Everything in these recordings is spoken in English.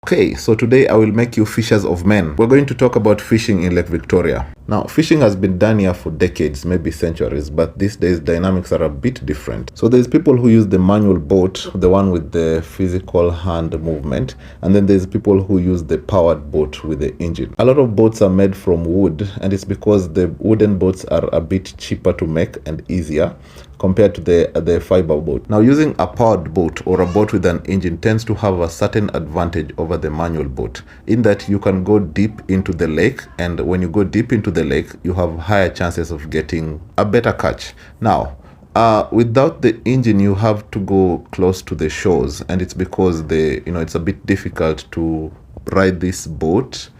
Okay, so today I will make you fishers of men. We're going to talk about fishing in Lake Victoria. Now, fishing has been done here for decades, maybe centuries, but these days dynamics are a bit different. So there's people who use the manual boat, the one with the physical hand movement, and then there's people who use the powered boat with the engine. A lot of boats are made from wood, and it's because the wooden boats are a bit cheaper to make and easier compared to the fiber boat. Now, using a powered boat or a boat with an engine tends to have a certain advantage over the manual boat, in that you can go deep into the lake, and when you go deep into the lake, you have higher chances of getting a better catch. Now, without the engine, you have to go close to the shores, and it's because it's a bit difficult to ride this boat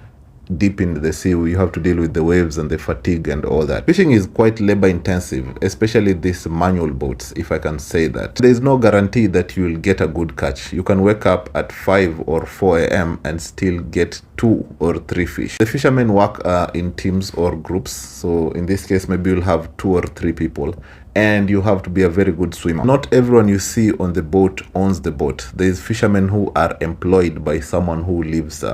deep in the sea. You have to deal with the waves and the fatigue and all that. Fishing is quite labor intensive, especially these manual boats, if I can say that. There is no guarantee that you will get a good catch. You can wake up at 5 or 4 a.m. and still get 2 or 3 fish. The fishermen work in teams or groups, so in this case maybe you'll have 2 or 3 people, and you have to be a very good swimmer. Not everyone you see on the boat owns the boat. There's fishermen who are employed by someone who lives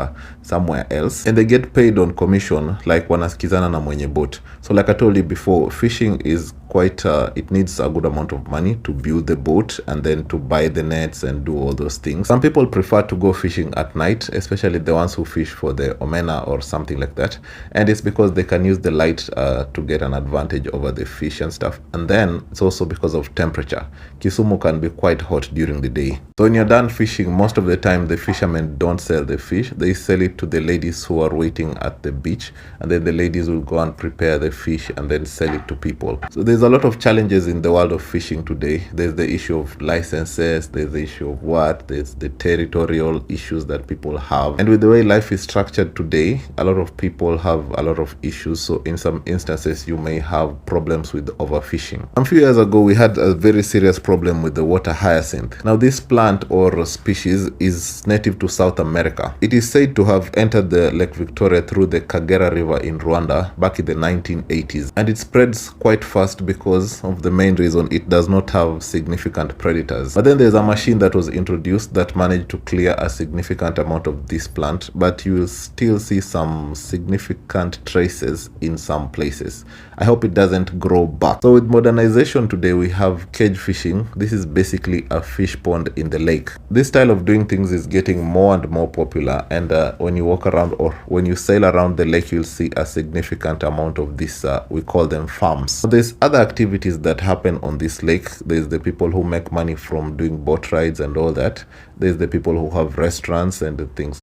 somewhere else, and they get paid on commission, like wanasikizana na mwenye boat. So like I told you before, fishing is quite it needs a good amount of money to build the boat and then to buy the nets and do all those things. Some people prefer to go fishing at night, especially the ones who fish for the omena or something like that, and it's because they can use the light to get an advantage over the fish and stuff. And then it's also because of temperature. Kisumu can be quite hot during the day. So when you're done fishing, most of the time the fishermen don't sell the fish. They sell it to the ladies who are waiting at the beach, and then the ladies will go and prepare the fish and then sell it to people. So there's a lot of challenges in the world of fishing today. There's the issue of licenses, there's the issue of there's the territorial issues that people have. And with the way life is structured today, a lot of people have a lot of issues. So in some instances, you may have problems with overfishing. A few years ago, we had a very serious problem with the water hyacinth. Now, this plant or species is native to South America. It is said to have entered the Lake Victoria through the Kagera River in Rwanda back in the 1980s. And it spreads quite fast because of the main reason it does not have significant predators. But then there's a machine that was introduced that managed to clear a significant amount of this plant, but you will still see some significant traces in some places. I hope it doesn't grow back. So with modernization today, we have cage fishing. This is basically a fish pond in the lake. This style of doing things is getting more and more popular, and when you walk around or when you sail around the lake, you'll see a significant amount of this. We call them farms. So there's other activities that happen on this lake. There's the people who make money from doing boat rides and all that. There's the people who have restaurants and the things.